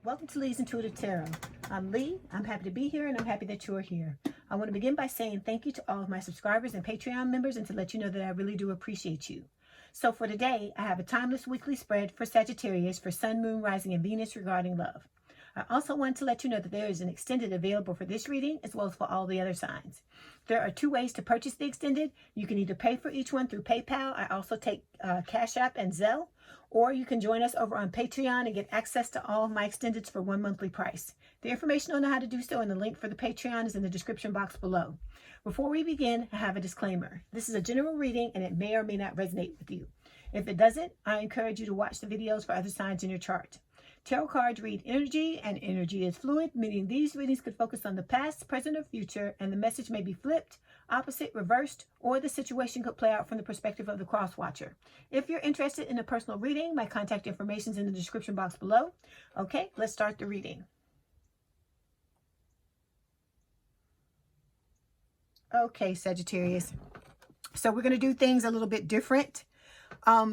Welcome to Leigh's Intuitive Tarot. I'm Leigh. I'm happy to be here and I'm happy that you're here. I want to begin by saying thank you to all of my subscribers and Patreon members and to let you know that I really do appreciate you. So for today, I have a timeless weekly spread for Sagittarius for Sun, Moon, Rising, and Venus regarding love. I also want to let you know that there is an extended available for this reading as well as for all the other signs. There are two ways to purchase the extended. You can either pay for each one through PayPal. I also take Cash App and Zelle. Or you can join us over on Patreon and get access to all of my extendeds for one monthly price. The information on how to do so and the link for the Patreon is in the description box below. Before we begin, I have a disclaimer. This is a general reading and it may or may not resonate with you. If it doesn't, I encourage you to watch the videos for other signs in your chart. Tarot cards read energy, and energy is fluid, meaning these readings could focus on the past, present, or future, and the message may be flipped, opposite, reversed, or the situation could play out from the perspective of the cross-watcher. If you're interested in a personal reading, my contact information is in the description box below. Okay, let's start the reading. Okay, Sagittarius. So we're going to do things a little bit different.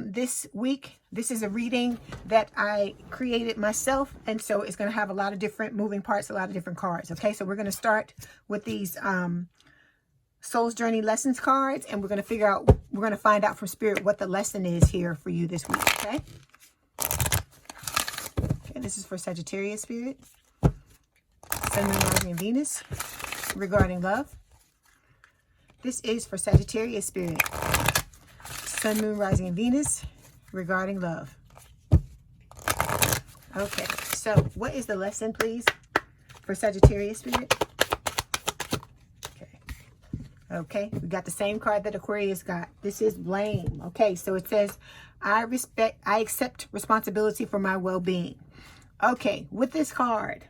This week, this is a reading that I created myself, and so it's going to have a lot of different moving parts, a lot of different cards. Okay, so we're going to start with these Soul's Journey Lessons cards, and we're going to find out from Spirit what the lesson is here for you this week. Okay, this is for Sagittarius, Spirit, Sun, Moon, Rising, and Venus regarding love. This is for Sagittarius, Spirit, Sun, Moon, Rising, and Venus regarding love. Okay, so what is the lesson, please, for Sagittarius, Spirit? Okay, we got the same card that Aquarius got. This is blame. Okay, so it says, I accept responsibility for my well-being. Okay, with this card,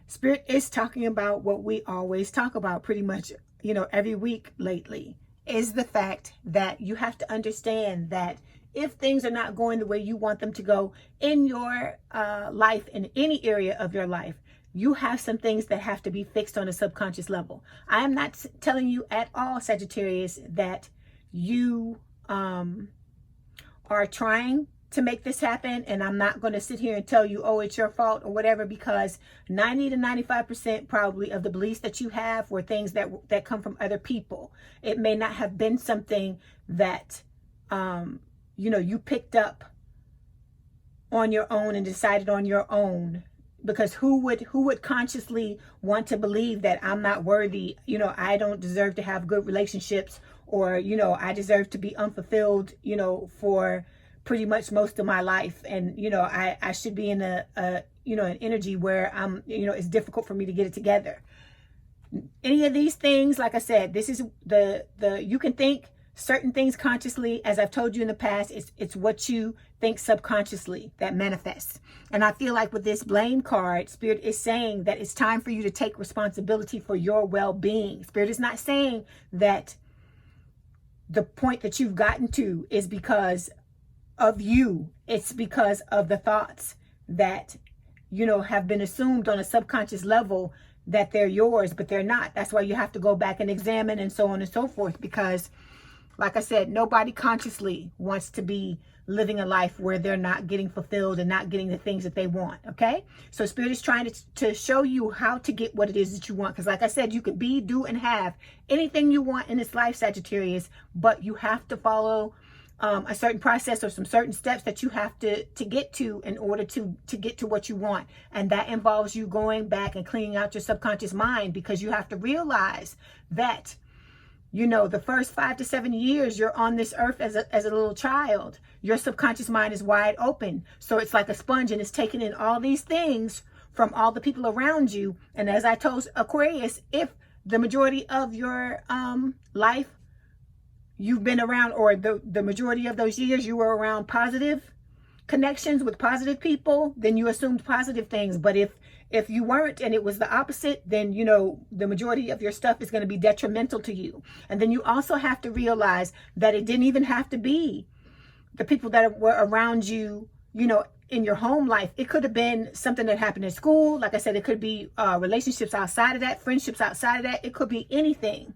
Spirit is talking about what we always talk about pretty much, every week lately, is the fact that you have to understand that if things are not going the way you want them to go in your life, in any area of your life, you have some things that have to be fixed on a subconscious level. I am not telling you at all, Sagittarius, that you are trying to make this happen, and I'm not going to sit here and tell you, oh, it's your fault or whatever, because 90 to 95% probably of the beliefs that you have were things that come from other people. It may not have been something that you picked up on your own and decided on your own, because who would consciously want to believe that I'm not worthy, I don't deserve to have good relationships, or I deserve to be unfulfilled, for pretty much most of my life, and I should be in an energy where I'm it's difficult for me to get it together. Any of these things, like I said, this is the you can think certain things consciously. As I've told you in the past, it's what you think subconsciously that manifests. And I feel like with this blame card, Spirit is saying that it's time for you to take responsibility for your well-being. Spirit is not saying that the point that you've gotten to is because of you. It's because of the thoughts that have been assumed on a subconscious level that they're yours, but they're not. That's why you have to go back and examine and so on and so forth, because like I said, nobody consciously wants to be living a life where they're not getting fulfilled and not getting the things that they want. Okay, so Spirit is trying to show you how to get what it is that you want, because like I said, you could be, do, and have anything you want in this life, Sagittarius, but you have to follow a certain process or some certain steps that you have to get to in order to get to what you want. And that involves you going back and cleaning out your subconscious mind, because you have to realize that, the first 5 to 7 years you're on this earth as a little child, your subconscious mind is wide open. So it's like a sponge, and it's taking in all these things from all the people around you. And as I told Aquarius, if the majority of your life you've been around, or the majority of those years you were around positive connections with positive people, then you assumed positive things. But if you weren't, and it was the opposite, then the majority of your stuff is going to be detrimental to you. And then you also have to realize that it didn't even have to be the people that were around you, in your home life. It could have been something that happened in school. Like I said, it could be relationships outside of that, friendships outside of that. It could be anything.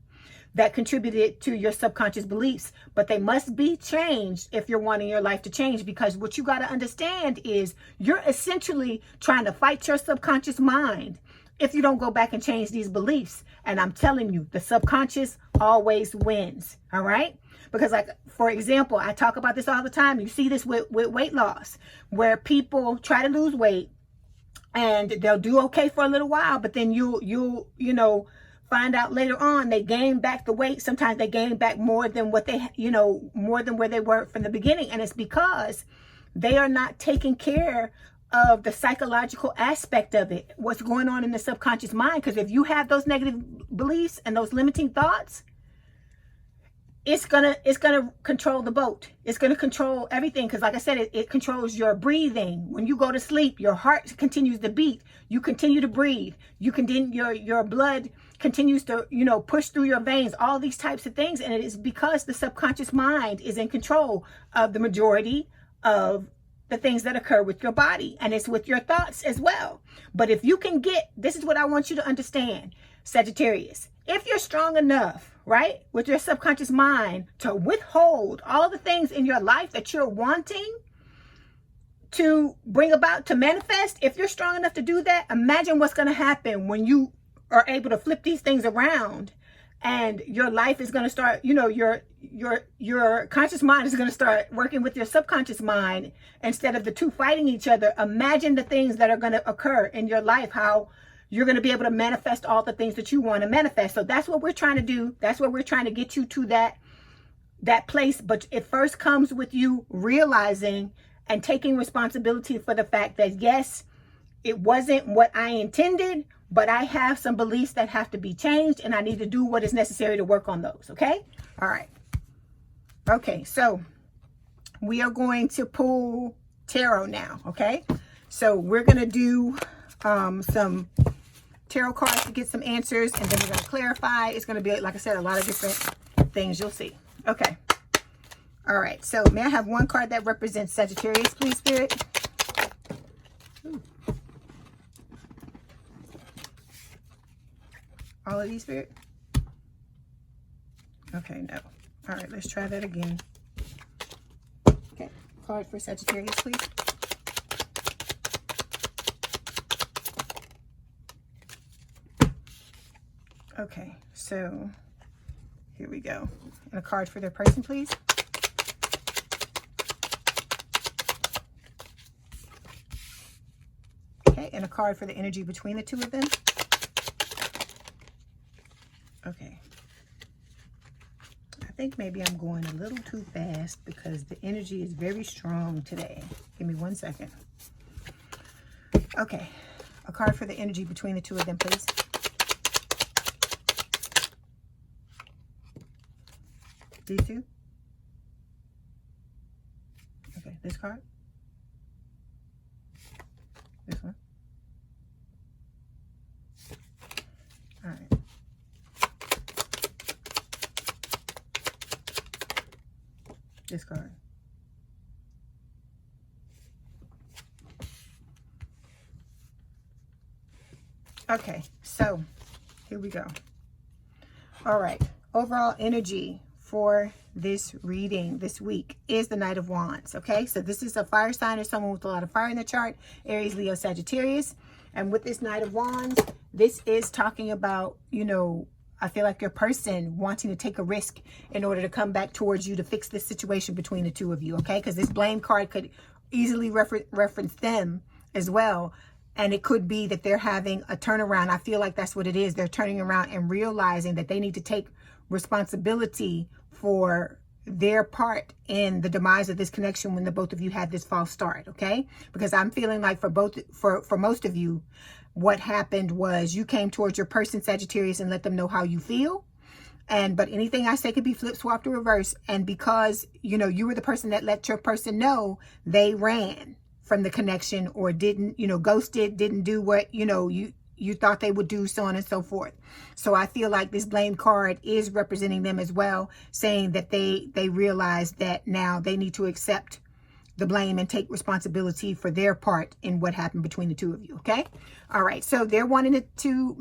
that contributed to your subconscious beliefs, but they must be changed if you're wanting your life to change, because what you got to understand is you're essentially trying to fight your subconscious mind if you don't go back and change these beliefs. And I'm telling you, the subconscious always wins. All right? Because, like, for example, I talk about this all the time. You see this with weight loss, where people try to lose weight and they'll do okay for a little while, but then you know, find out later on they gain back the weight. Sometimes they gain back more than what they, more than where they were from the beginning. And it's because they are not taking care of the psychological aspect of it, what's going on in the subconscious mind. Because if you have those negative beliefs and those limiting thoughts, it's gonna control the boat. It's gonna control everything. Because like I said, it controls your breathing. When you go to sleep, your heart continues to beat. You continue to breathe. Your blood continues to, push through your veins, all these types of things. And it is because the subconscious mind is in control of the majority of the things that occur with your body. And it's with your thoughts as well. But if you can this is what I want you to understand, Sagittarius. If you're strong enough, right, with your subconscious mind to withhold all the things in your life that you're wanting to bring about, to manifest, if you're strong enough to do that, imagine what's going to happen when you are able to flip these things around, and your life is going to start, your conscious mind is going to start working with your subconscious mind instead of the two fighting each other. Imagine the things that are going to occur in your life, how you're going to be able to manifest all the things that you want to manifest. So that's what we're trying to do. That's what we're trying to get you to, that place. But it first comes with you realizing and taking responsibility for the fact that, yes, it wasn't what I intended, but I have some beliefs that have to be changed, and I need to do what is necessary to work on those. Okay? All right. Okay, so we are going to pull tarot now. Okay? So we're going to do some tarot cards to get some answers, and then we're going to clarify. It's going to be, like I said, a lot of different things you'll see. Okay. All right. So may I have one card that represents Sagittarius, please, Spirit? Ooh. All of these, Spirit? Okay, no. All right, let's try that again. Okay, card for Sagittarius, please. Okay, so here we go. And a card for their person, please. Okay, and a card for the energy between the two of them. Okay. I think maybe I'm going a little too fast because the energy is very strong today. Give me 1 second. Okay, a card for the energy between the two of them, please. These two? Okay, this card. This one. All right. This card. Okay, so here we go. All right, overall energy for this reading this week is the Knight of Wands. Okay, so this is a fire sign or someone with a lot of fire in their chart: Aries, Leo, Sagittarius. And with this Knight of Wands, this is talking about, I feel like your person wanting to take a risk in order to come back towards you to fix this situation between the two of you. Okay, because this blame card could easily reference them as well. And it could be that they're having a turnaround. I feel like that's what it is. They're turning around and realizing that they need to take responsibility for their part in the demise of this connection when the both of you had this false start. Okay, because I'm feeling like for most of you, what happened was you came towards your person, Sagittarius, and let them know how you feel. But anything I say could be flip, swapped, or reversed. And because you were the person that let your person know, they ran from the connection or didn't, ghosted, didn't do what you thought they would do, so on and so forth. So I feel like this blame card is representing them as well, saying that they realize that now they need to accept the blame and take responsibility for their part in what happened between the two of you. Okay. All right. So they're wanting to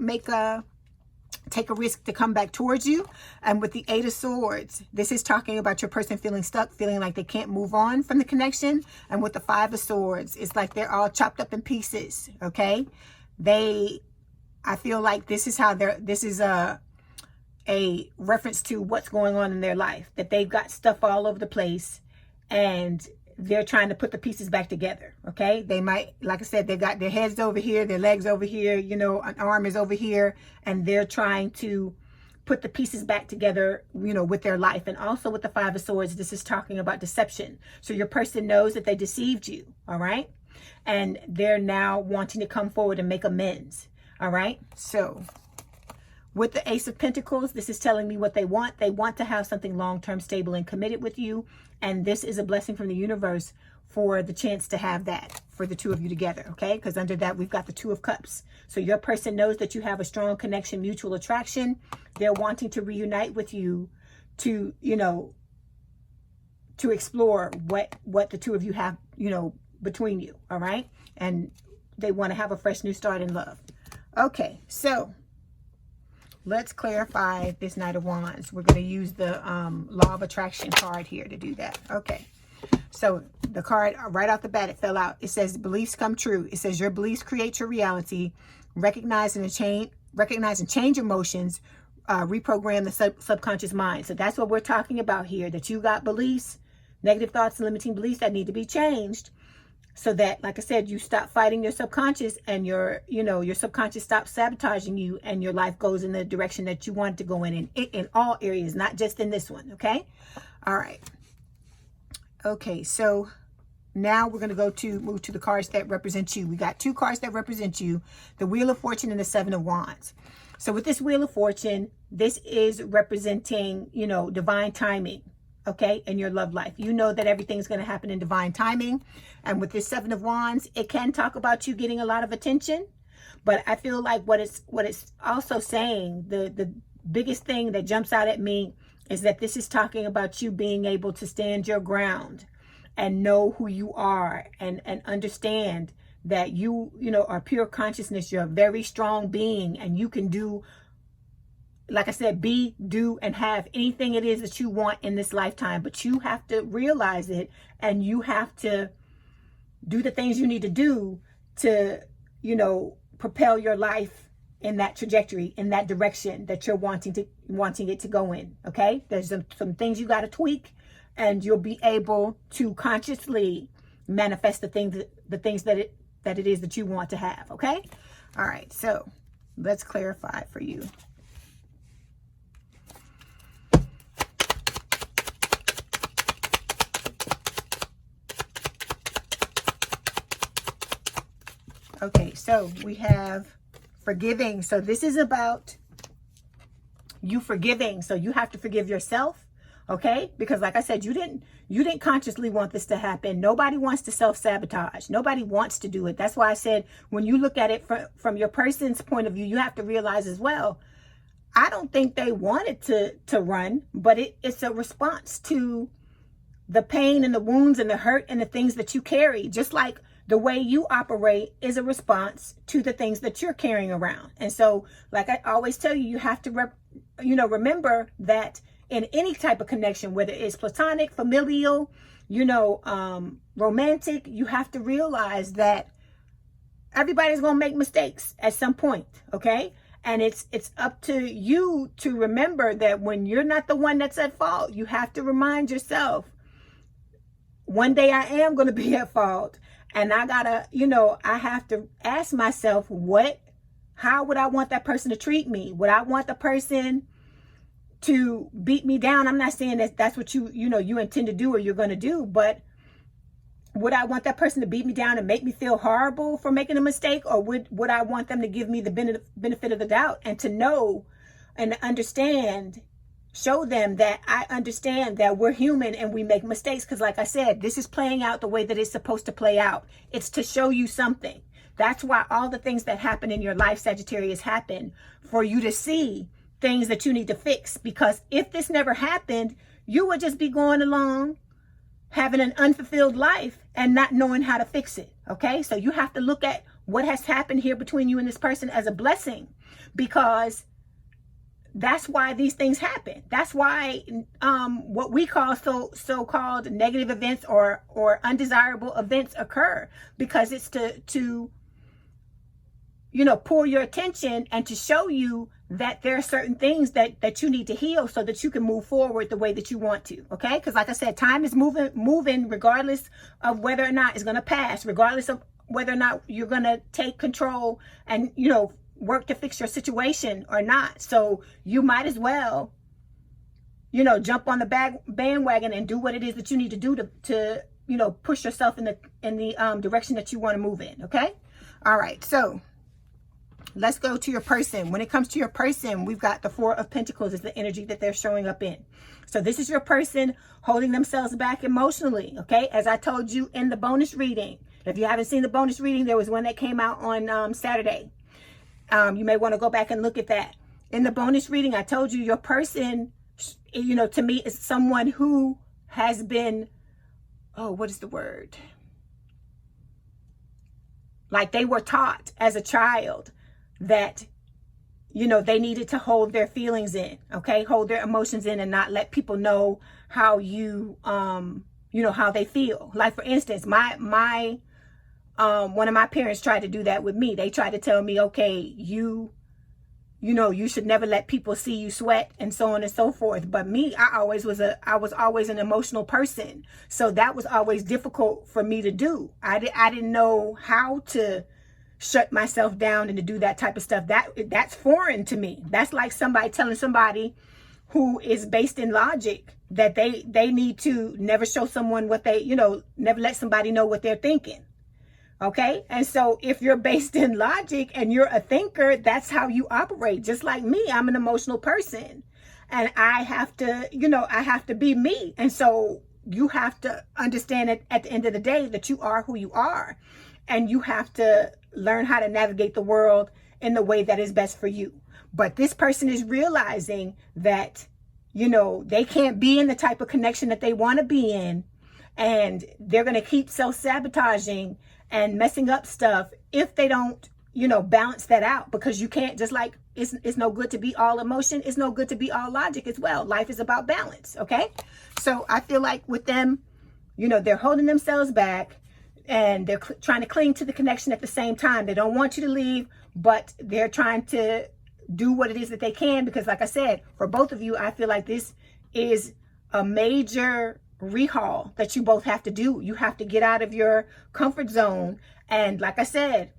take a risk to come back towards you. And with the Eight of Swords, this is talking about your person feeling stuck, feeling like they can't move on from the connection. And with the Five of Swords, it's like they're all chopped up in pieces, okay? I feel like this is a reference to what's going on in their life, that they've got stuff all over the place and they're trying to put the pieces back together, okay? They might, like I said, they've got their heads over here, their legs over here, you know, an arm is over here, and they're trying to put the pieces back together, you know, with their life. And also with the Five of Swords, this is talking about deception. So your person knows that they deceived you, all right? And they're now wanting to come forward and make amends, all right? So with the Ace of Pentacles, this is telling me what they want. They want to have something long-term, stable, and committed with you. And this is a blessing from the universe for the chance to have that for the two of you together, okay? Because under that, we've got the Two of Cups. So your person knows that you have a strong connection, mutual attraction. They're wanting to reunite with you to, you know, to explore what the two of you have, you know, between you, all right? And they want to have a fresh new start in love. Okay, so let's clarify this Knight of Wands. We're going to use the Law of Attraction card here to do that. Okay. So the card right off the bat, it fell out. It says beliefs come true. It says your beliefs create your reality. Recognize and change emotions. Reprogram the subconscious mind. So that's what we're talking about here. That you got beliefs, negative thoughts, and limiting beliefs that need to be changed. So that, like I said, you stop fighting your subconscious and your subconscious stops sabotaging you and your life goes in the direction that you want it to go in all areas, not just in this one, okay? All right. Okay, so now we're going to move to the cards that represent you. We got two cards that represent you, the Wheel of Fortune and the Seven of Wands. So with this Wheel of Fortune, this is representing, you know, divine timing. Okay, in your love life, you know that everything's going to happen in divine timing. And with this Seven of Wands, it can talk about you getting a lot of attention, but I feel like what it's also saying, the biggest thing that jumps out at me is that this is talking about you being able to stand your ground and know who you are and understand that you know are pure consciousness. You're a very strong being and you can do, like I said, be, do, and have anything it is that you want in this lifetime. But you have to realize it and you have to do the things you need to do to, you know, propel your life in that trajectory, in that direction that you're wanting it to go in, okay? There's some things you got to tweak and you'll be able to consciously manifest the things that it is that you want to have, okay? All right, so let's clarify for you. Okay, so we have forgiving. So this is about you forgiving. So you have to forgive yourself, okay? Because like I said, you didn't consciously want this to happen. Nobody wants to self-sabotage. Nobody wants to do it. That's why I said when you look at it from your person's point of view, you have to realize as well, I don't think they wanted to run, but it's a response to the pain and the wounds and the hurt and the things that you carry. Just like the way you operate is a response to the things that you're carrying around. And so, like I always tell you, you have to, remember that in any type of connection, whether it's platonic, familial, romantic, you have to realize that everybody's going to make mistakes at some point. Okay. And it's up to you to remember that when you're not the one that's at fault, you have to remind yourself, one day I am going to be at fault. And I gotta, I have to ask myself, how would I want that person to treat me? Would I want the person to beat me down? I'm not saying that that's what you intend to do or you're going to do, but would I want that person to beat me down and make me feel horrible for making a mistake? Or would I want them to give me the benefit of the doubt and to know and understand, show them that I understand that we're human and we make mistakes? Because like I said, this is playing out the way that it's supposed to play out. It's to show you something. That's why all the things that happen in your life, Sagittarius, happen for you to see things that you need to fix. Because if this never happened, you would just be going along having an unfulfilled life and not knowing how to fix it. Okay, so you have to look at what has happened here between you and this person as a blessing, because that's why these things happen. That's why what we call so-called negative events or undesirable events occur, because it's to you know, pull your attention and to show you that there are certain things that you need to heal so that you can move forward the way that you want to. Okay, because like I said, time is moving regardless of whether or not it's going to pass, regardless of whether or not you're going to take control and, you know, work to fix your situation or not. So you might as well, you know, jump on the bandwagon and do what it is that you need to do to you know, push yourself in the direction that you want to move in. Okay. All right. So let's go to your person. When it comes to your person, we've got the Four of Pentacles is the energy that they're showing up in. So this is your person holding themselves back emotionally. Okay. As I told you in the bonus reading, if you haven't seen the bonus reading, there was one that came out on Saturday. You may want to go back and look at that. In the bonus reading, I told you your person, you know, to me is someone who has been, oh, what is the word? Like they were taught as a child that, you know, they needed to hold their feelings in, okay? Hold their emotions in and not let people know how you know, how they feel. Like for instance, one of my parents tried to do that with me. They tried to tell me, okay, you know, you should never let people see you sweat and so on and so forth. But me, I was always an emotional person. So that was always difficult for me to do. I didn't know how to shut myself down and to do that type of stuff. That's foreign to me. That's like somebody telling somebody who is based in logic that they need to never show someone what they, you know, never let somebody know what they're thinking. Okay. And so if you're based in logic and you're a thinker, that's how you operate. Just like me, I'm an emotional person and I have to, you know, I have to be me. And so you have to understand that at the end of the day that you are who you are, and you have to learn how to navigate the world in the way that is best for you. But this person is realizing that, you know, they can't be in the type of connection that they want to be in, and they're going to keep self-sabotaging and messing up stuff if they don't, you know, balance that out. Because you can't, just like it's no good to be all emotion, it's no good to be all logic as well. Life is about balance. Okay. So I feel like with them, you know, they're holding themselves back and they're trying to cling to the connection at the same time. They don't want you to leave, but they're trying to do what it is that they can, because like I said, for both of you, I feel like this is a major rehaul that you both have to do. You have to get out of your comfort zone. And like I said,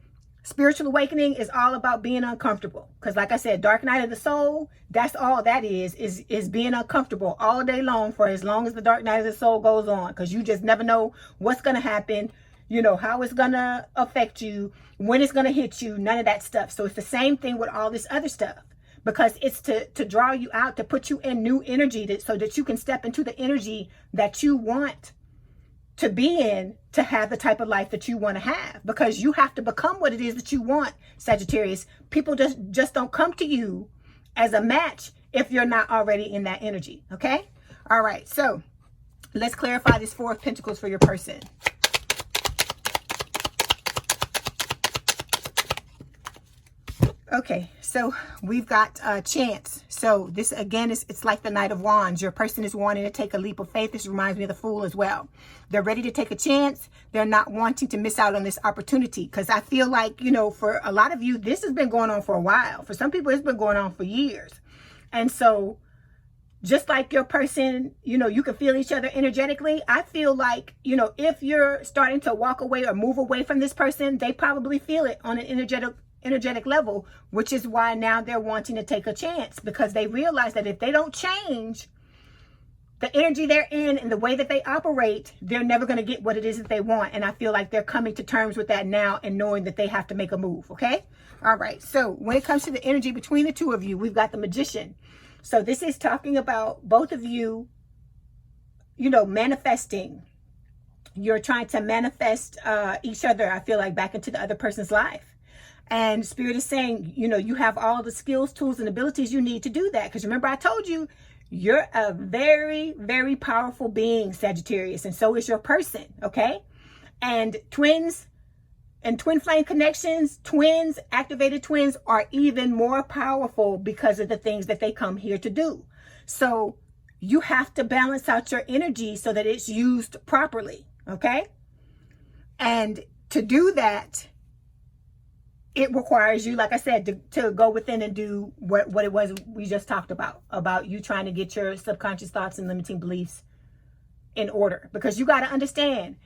spiritual awakening is all about being uncomfortable. Because like I said, dark night of the soul, that's all that is being uncomfortable all day long for as long as the dark night of the soul goes on. Because you just never know what's going to happen, you know, how it's going to affect you, when it's going to hit you, none of that stuff. So it's the same thing with all this other stuff. Because it's to draw you out, to put you in new energy, so that you can step into the energy that you want to be in, to have the type of life that you want to have. Because you have to become what it is that you want, Sagittarius. People just don't come to you as a match if you're not already in that energy. Okay? All right. So let's clarify this Four of Pentacles for your person. Okay, so we've got chance. So this again it's like the Knight of Wands. Your person is wanting to take a leap of faith. This reminds me of the Fool as well. They're ready to take a chance. They're not wanting to miss out on this opportunity, because I feel like, you know, for a lot of you, this has been going on for a while. For some people, it's been going on for years. And so just like your person, you know, you can feel each other energetically. I feel like, you know, if you're starting to walk away or move away from this person, they probably feel it on an energetic level, which is why now they're wanting to take a chance, because they realize that if they don't change the energy they're in and the way that they operate, they're never going to get what it is that they want. And I feel like they're coming to terms with that now and knowing that they have to make a move. Okay. All right. So when it comes to the energy between the two of you, we've got the Magician. So this is talking about both of you, you know, manifesting. You're trying to manifest each other, I feel like, back into the other person's life. And Spirit is saying, you know, you have all the skills, tools, and abilities you need to do that. Because remember, I told you, you're a very, very powerful being, Sagittarius. And so is your person, okay? And twins, And twin flame connections, twins, activated twins are even more powerful because of the things that they come here to do. So you have to balance out your energy so that it's used properly, okay? And to do that, it requires you, like I said, to go within and do what it was we just talked about you trying to get your subconscious thoughts and limiting beliefs in order. Because you got to understand,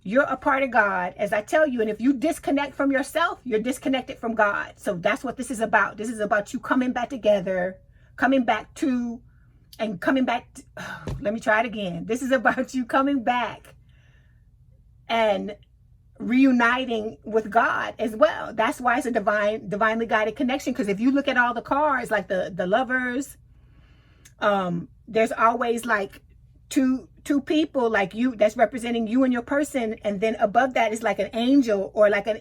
you're a part of God, as I tell you. And if you disconnect from yourself, you're disconnected from God. So that's what this is about. This is about you coming back together, coming back to, and coming back. Let me try it again. This is about you coming back and reuniting with God as well. That's why it's a divinely guided connection. Because if you look at all the cards, like the lovers, there's always like two people like you that's representing you and your person, and then above that is like an angel or like an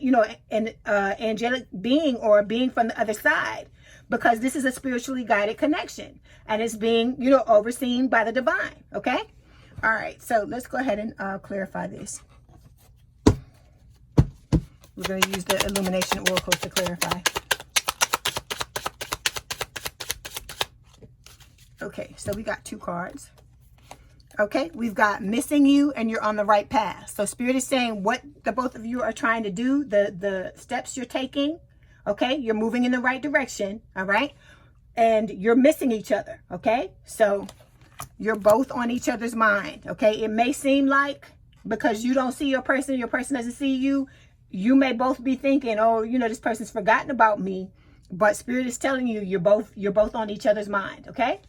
angelic being or a being from the other side, because this is a spiritually guided connection and it's being overseen by the divine. Okay, all right, so let's go ahead and clarify this. We're going to use the illumination oracles to clarify. Okay, so we got 2 cards. Okay, we've got missing you and you're on the right path. So Spirit is saying what the both of you are trying to do, the steps you're taking, okay? You're moving in the right direction, all right? And you're missing each other, okay? So you're both on each other's mind, okay? It may seem like because you don't see your person doesn't see you, you may both be thinking, oh, this person's forgotten about me. But Spirit is telling you you're both on each other's mind, okay?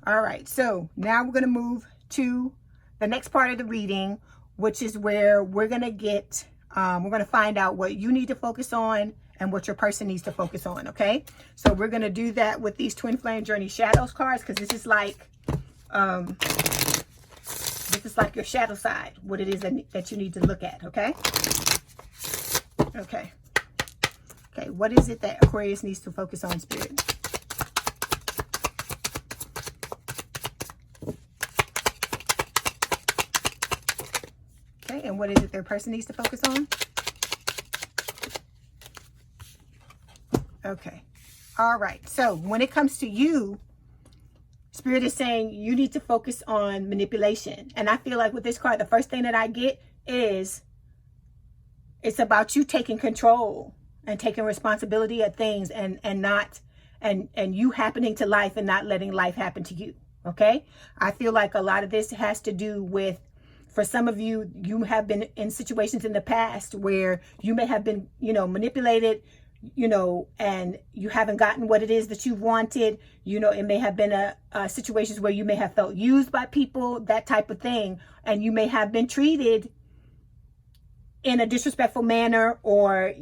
All right, so now we're going to move to the next part of the reading, which is where we're going to get, we're going to find out what you need to focus on and what your person needs to focus on, okay? So we're going to do that with these Twin Flame Journey Shadows cards, because this is like your shadow side, what it is that you need to look at, okay? Okay. Okay, what is it that Aquarius needs to focus on, Spirit? And what is it their person needs to focus on? Okay. All right. So when it comes to you, Spirit is saying you need to focus on manipulation. And I feel like with this card, the first thing that I get is it's about you taking control and taking responsibility of things and you happening to life and not letting life happen to you. Okay. I feel like a lot of this has to do with, for some of you, you have been in situations in the past where you may have been, manipulated, and you haven't gotten what it is that you wanted. It may have been a situations where you may have felt used by people, that type of thing. And you may have been treated in a disrespectful manner or,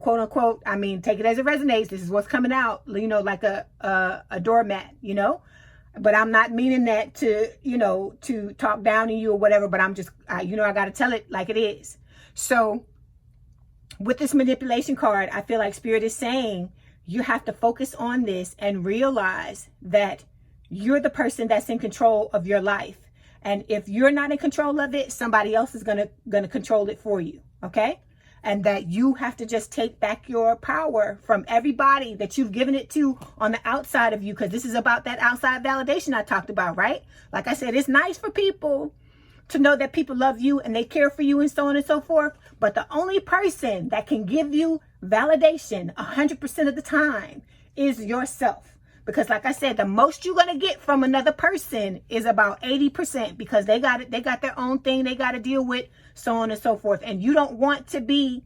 quote unquote, I mean, take it as it resonates. This is what's coming out, like a doormat, But I'm not meaning that to talk down on you or whatever, but I'm just, I got to tell it like it is. So with this manipulation card, I feel like Spirit is saying you have to focus on this and realize that you're the person that's in control of your life. And if you're not in control of it, somebody else is going to control it for you. Okay. And that you have to just take back your power from everybody that you've given it to on the outside of you. Because this is about that outside validation I talked about, right? Like I said, it's nice for people to know that people love you and they care for you and so on and so forth. But the only person that can give you validation 100% of the time is yourself. Because like I said, the most you're going to get from another person is about 80%, because they got it. They got their own thing they got to deal with, so on and so forth. And you don't want to be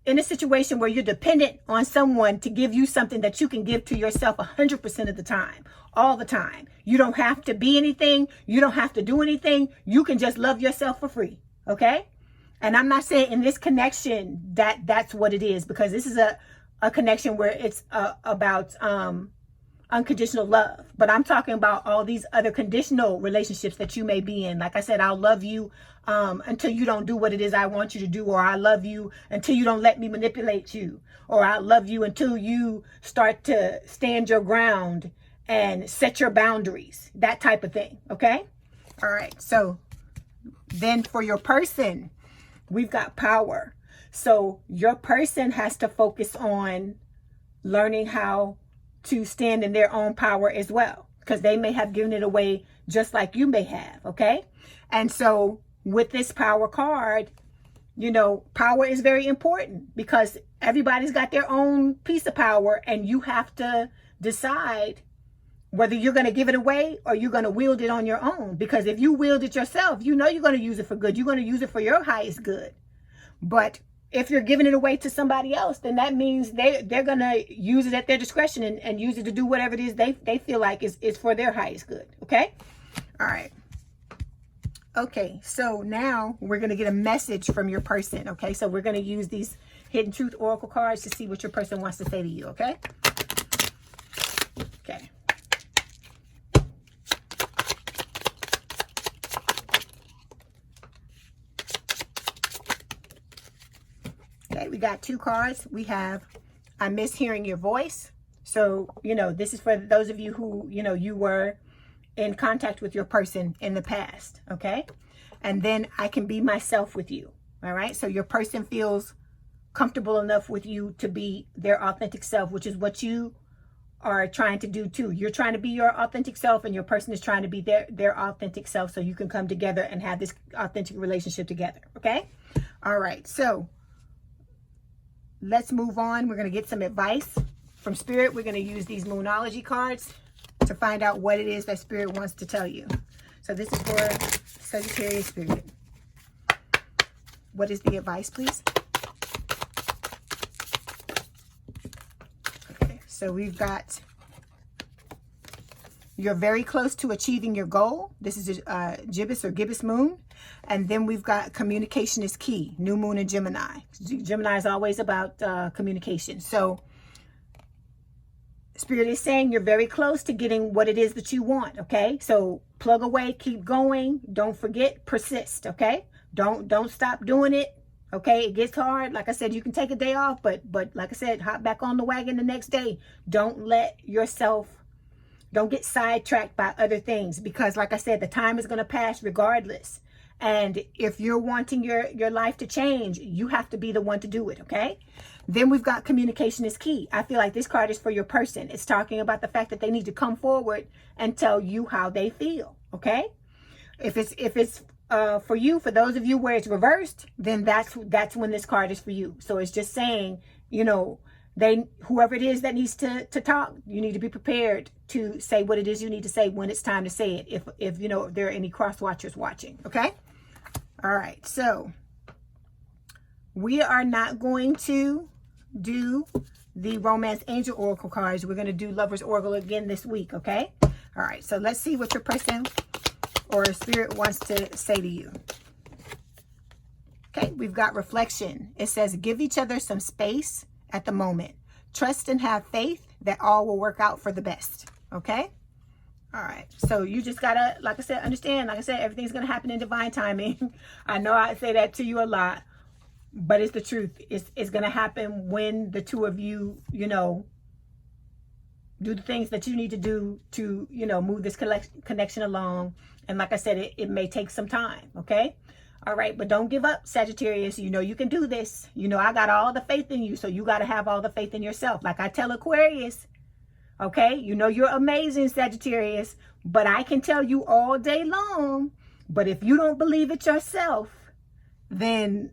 in a situation where you're dependent on someone to give you something that you can give to yourself 100% of the time, all the time. You don't have to be anything. You don't have to do anything. You can just love yourself for free. Okay. And I'm not saying in this connection that's what it is, because this is a connection where it's about, unconditional love. But I'm talking about all these other conditional relationships that you may be in. Like I said, I'll love you until you don't do what it is I want you to do, or I love you until you don't let me manipulate you, or I love you until you start to stand your ground and set your boundaries, that type of thing. Okay. All right. So then for your person, we've got power. So your person has to focus on learning how to stand in their own power as well, because they may have given it away just like you may have, okay? And so with this power card, you know, power is very important because everybody's got their own piece of power, and you have to decide whether you're going to give it away or you're going to wield it on your own. Because if you wield it yourself, you know you're going to use it for good. You're going to use it for your highest good. But if you're giving it away to somebody else, then that means they're going to use it at their discretion and use it to do whatever it is they feel like is for their highest good. Okay? All right. Okay, so now we're going to get a message from your person. Okay, so we're going to use these Hidden Truth Oracle cards to see what your person wants to say to you. Okay? Okay. Okay, we got 2 cards. We have, I miss hearing your voice. So, you know, this is for those of you who, you know, you were in contact with your person in the past, okay? And then I can be myself with you, all right? So your person feels comfortable enough with you to be their authentic self, which is what you are trying to do too. You're trying to be your authentic self, and your person is trying to be their authentic self, so you can come together and have this authentic relationship together, okay? All right, so let's move on. We're going to get some advice from Spirit. We're going to use these Moonology cards to find out what it is that Spirit wants to tell you. So this is for Sagittarius Spirit. What is the advice, please? Okay, so we've got, you're very close to achieving your goal. This is a gibbous or gibbous moon. And then we've got communication is key. New moon in Gemini. Gemini is always about communication. So Spirit is saying you're very close to getting what it is that you want, okay? So plug away, keep going. Don't forget, persist, okay? Don't stop doing it, okay? It gets hard. Like I said, you can take a day off, but like I said, hop back on the wagon the next day. Don't let yourself, don't get sidetracked by other things, because like I said, the time is going to pass regardless. And if you're wanting your life to change, you have to be the one to do it, okay? Then we've got communication is key. I feel like this card is for your person. It's talking about the fact that they need to come forward and tell you how they feel, okay? If it's for you, for those of you where it's reversed, then that's when this card is for you. So it's just saying, you know, whoever it is that needs to talk, you need to be prepared to say what it is you need to say when it's time to say it, if you know, if there are any cross watchers watching, okay? All right, so we are not going to do the Romance Angel Oracle cards. We're going to do Lover's Oracle again this week, okay? All right, so let's see what your person or Spirit wants to say to you. Okay, we've got reflection. It says, give each other some space at the moment. Trust and have faith that all will work out for the best, okay? All right, so you just gotta, like I said, understand, like I said, everything's gonna happen in divine timing. I know I say that to you a lot, but it's the truth. It's gonna happen when the two of you, you know, do the things that you need to do to, you know, move this connection along. And like I said, it may take some time, okay? All right, but don't give up, Sagittarius. You know you can do this. You know I got all the faith in you, so you got to have all the faith in yourself. Like I tell Aquarius, okay? You know you're amazing, Sagittarius, but I can tell you all day long, but if you don't believe it yourself, then,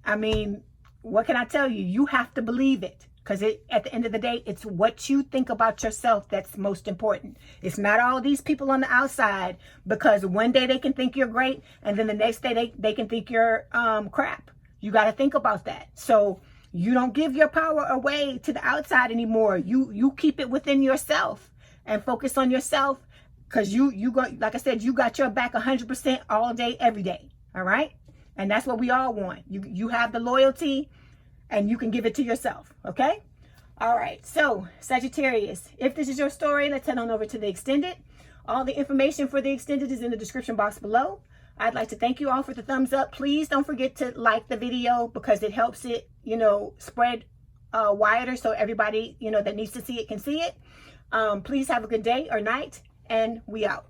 I mean, what can I tell you? You have to believe it. Because at the end of the day, it's what you think about yourself that's most important. It's not all these people on the outside, because one day they can think you're great, and then the next day they can think you're crap. You got to think about that. So you don't give your power away to the outside anymore. You keep it within yourself and focus on yourself, because you got, like I said, you got your back 100% all day, every day. All right? And that's what we all want. You have the loyalty, and you can give it to yourself, okay? All right, so Sagittarius, if this is your story, let's head on over to the extended. All the information for the extended is in the description box below. I'd like to thank you all for the thumbs up. Please don't forget to like the video, because it helps it, you know, spread wider, so everybody, you know, that needs to see it can see it. Please have a good day or night, and we out.